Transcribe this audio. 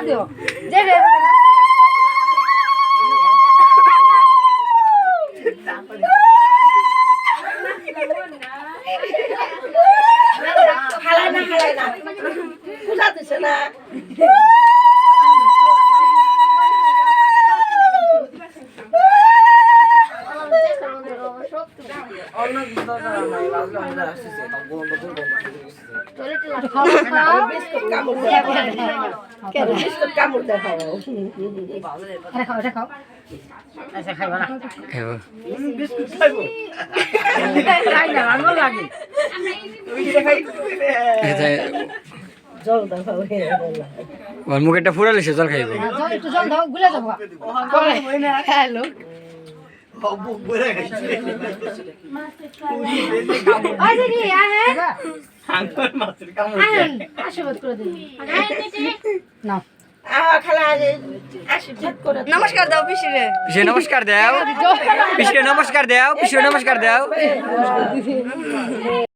দিও যে রে হালাই না পূজা দিছে না কামড় দেখাও খাও আচ্ছা খাইবা না খাইবো বিস্কুট খাইবো খাই না ভালো লাগে জল দেখাও ওর মুখেরটা ফুরালিছে জল খাইবো একটু জল দাও গুলে যাবো হ্যালো বুক ভরে গেছে ওই দিদি আহেন আঙ্গুর মাছের কামড় আহেন আশীর্বাদ করে দিন না খালা আশীর্বাদ করে নমস্কার দাও পিসিরে পিছে নমস্কার দাও পিছে নমস্কার দাও পিছে নমস্কার দাও